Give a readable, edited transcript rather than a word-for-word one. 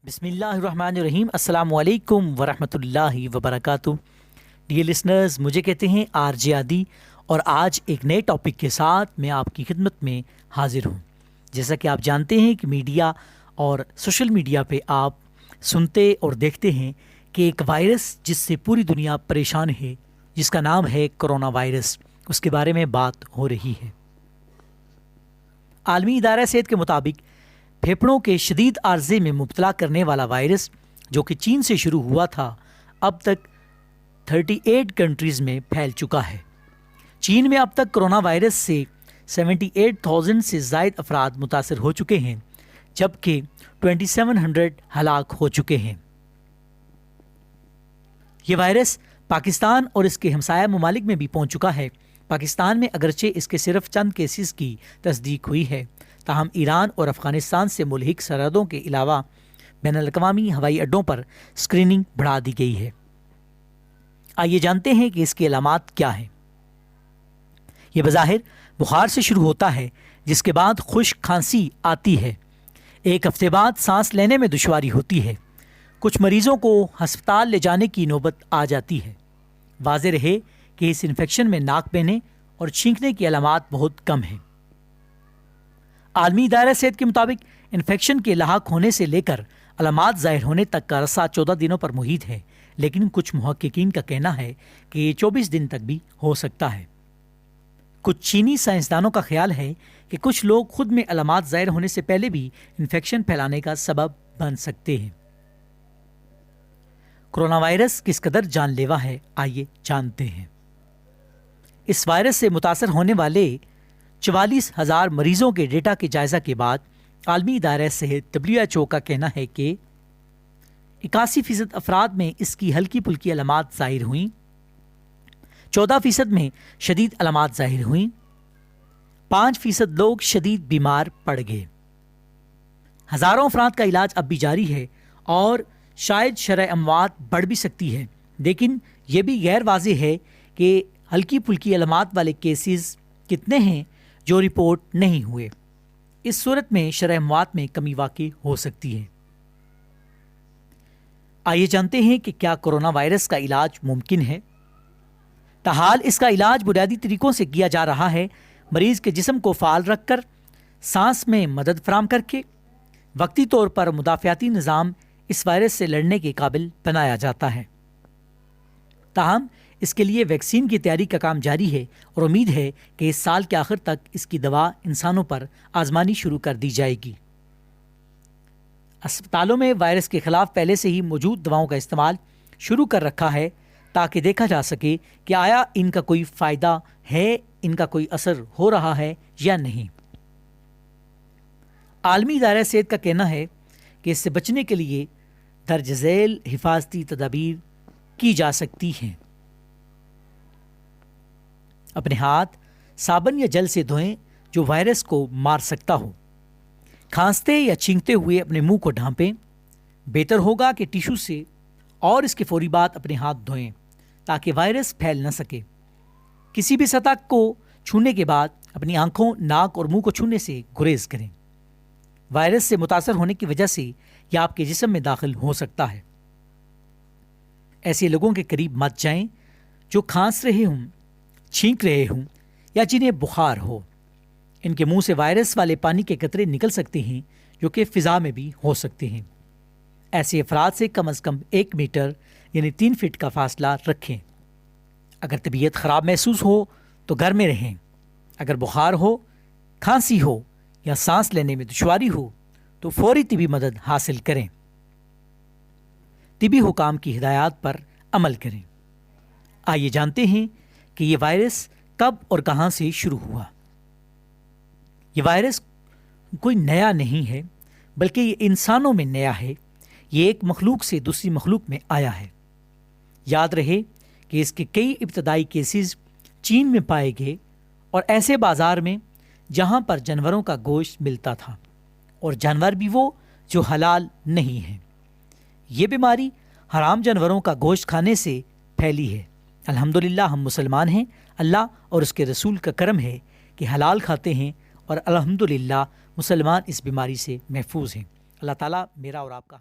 بسم اللہ الرحمن الرحیم۔ السلام علیکم ورحمۃ اللہ وبرکاتہ۔ ڈیئر لسنرز، مجھے کہتے ہیں آر جے عادی، اور آج ایک نئے ٹاپک کے ساتھ میں آپ کی خدمت میں حاضر ہوں۔ جیسا کہ آپ جانتے ہیں کہ میڈیا اور سوشل میڈیا پہ آپ سنتے اور دیکھتے ہیں کہ ایک وائرس جس سے پوری دنیا پریشان ہے، جس کا نام ہے کرونا وائرس، اس کے بارے میں بات ہو رہی ہے۔ عالمی ادارہ صحت کے مطابق پھیپھڑوں کے شدید عارضے میں مبتلا کرنے والا وائرس جو کہ چین سے شروع ہوا تھا، اب تک 38 کنٹریز میں پھیل چکا ہے۔ چین میں اب تک کرونا وائرس سے 78,000 سے زائد افراد متاثر ہو چکے ہیں، جبکہ 2700 ہلاک ہو چکے ہیں۔ یہ وائرس پاکستان اور اس کے ہمسایہ ممالک میں بھی پہنچ چکا ہے۔ پاکستان میں اگرچہ اس کے صرف چند کیسز کی تصدیق ہوئی ہے، تاہم ایران اور افغانستان سے ملحق سرحدوں کے علاوہ بین الاقوامی ہوائی اڈوں پر اسکریننگ بڑھا دی گئی ہے۔ آئیے جانتے ہیں کہ اس کی علامات کیا ہیں۔ یہ بظاہر بخار سے شروع ہوتا ہے، جس کے بعد خشک کھانسی آتی ہے۔ ایک ہفتے بعد سانس لینے میں دشواری ہوتی ہے۔ کچھ مریضوں کو ہسپتال لے جانے کی نوبت آ جاتی ہے۔ واضح رہے کہ اس انفیکشن میں ناک بہنے اور چھینکنے کی علامات بہت کم ہیں۔ عالمی ادارہ صحت کے مطابق انفیکشن کے لاحق ہونے سے لے کر علامات ظاہر ہونے تک کا عرصہ 14 دنوں پر محیط ہے، لیکن کچھ محققین کا کہنا ہے کہ یہ 24 دن تک بھی ہو سکتا ہے۔ کچھ چینی سائنسدانوں کا خیال ہے کہ کچھ لوگ خود میں علامات ظاہر ہونے سے پہلے بھی انفیکشن پھیلانے کا سبب بن سکتے ہیں۔ کرونا وائرس کس قدر جان لیوا ہے، آئیے جانتے ہیں۔ اس وائرس سے متاثر ہونے والے 44,000 مریضوں کے ڈیٹا کے جائزہ کے بعد عالمی ادارہ صحت WHO کا کہنا ہے کہ 81% افراد میں اس کی ہلکی پھلکی علامات ظاہر ہوئیں، 14% میں شدید علامات ظاہر ہوئیں، 5% لوگ شدید بیمار پڑ گئے۔ ہزاروں افراد کا علاج اب بھی جاری ہے اور شاید شرح اموات بڑھ بھی سکتی ہے، لیکن یہ بھی غیر واضح ہے کہ ہلکی پھلکی علامات والے کیسز کتنے ہیں جو رپورٹ نہیں ہوئے۔ اس صورت میں شرح اموات میں کمی واقع ہو سکتی ہے۔ آئیے جانتے ہیں کہ کیا کرونا وائرس کا علاج ممکن ہے۔ تاحال اس کا علاج بنیادی طریقوں سے کیا جا رہا ہے۔ مریض کے جسم کو فعال رکھ کر، سانس میں مدد فراہم کر کے وقتی طور پر مدافعتی نظام اس وائرس سے لڑنے کے قابل بنایا جاتا ہے۔ تاہم اس کے لیے ویکسین کی تیاری کا کام جاری ہے اور امید ہے کہ اس سال کے آخر تک اس کی دوا انسانوں پر آزمانی شروع کر دی جائے گی۔ اسپتالوں میں وائرس کے خلاف پہلے سے ہی موجود دواؤں کا استعمال شروع کر رکھا ہے تاکہ دیکھا جا سکے کہ آیا ان کا کوئی فائدہ ہے، ان کا کوئی اثر ہو رہا ہے یا نہیں۔ عالمی ادارہ صحت کا کہنا ہے کہ اس سے بچنے کے لیے درج ذیل حفاظتی تدابیر کی جا سکتی ہیں۔ اپنے ہاتھ صابن یا جل سے دھوئیں جو وائرس کو مار سکتا ہو۔ کھانستے یا چھینکتے ہوئے اپنے منہ کو ڈھانپیں۔ بہتر ہوگا کہ ٹیشو سے اور اس کے فوری بعد اپنے ہاتھ دھوئیں تاکہ وائرس پھیل نہ سکے۔ کسی بھی سطح کو چھونے کے بعد اپنی آنکھوں، ناک اور منہ کو چھونے سے گریز کریں۔ وائرس سے متاثر ہونے کی وجہ سے یہ آپ کے جسم میں داخل ہو سکتا ہے۔ ایسے لوگوں کے قریب مت جائیں جو کھانس رہے ہوں، چھینک رہے ہوں یا جنہیں بخار ہو۔ ان کے منہ سے وائرس والے پانی کے قطرے نکل سکتے ہیں جو کہ فضا میں بھی ہو سکتے ہیں۔ ایسے افراد سے کم از کم 1 میٹر یعنی 3 فٹ کا فاصلہ رکھیں۔ اگر طبیعت خراب محسوس ہو تو گھر میں رہیں۔ اگر بخار ہو، کھانسی ہو یا سانس لینے میں دشواری ہو تو فوری طبی مدد حاصل کریں۔ طبی حکام کی ہدایات پر عمل کریں۔ آئیے جانتے ہیں کہ یہ وائرس کب اور کہاں سے شروع ہوا۔ یہ وائرس کوئی نیا نہیں ہے، بلکہ یہ انسانوں میں نیا ہے۔ یہ ایک مخلوق سے دوسری مخلوق میں آیا ہے۔ یاد رہے کہ اس کے کئی ابتدائی کیسز چین میں پائے گئے اور ایسے بازار میں جہاں پر جانوروں کا گوشت ملتا تھا، اور جانور بھی وہ جو حلال نہیں ہیں۔ یہ بیماری حرام جانوروں کا گوشت کھانے سے پھیلی ہے۔ الحمدللہ ہم مسلمان ہیں۔ اللہ اور اس کے رسول کا کرم ہے کہ حلال کھاتے ہیں، اور الحمدللہ مسلمان اس بیماری سے محفوظ ہیں۔ اللہ تعالیٰ میرا اور آپ کا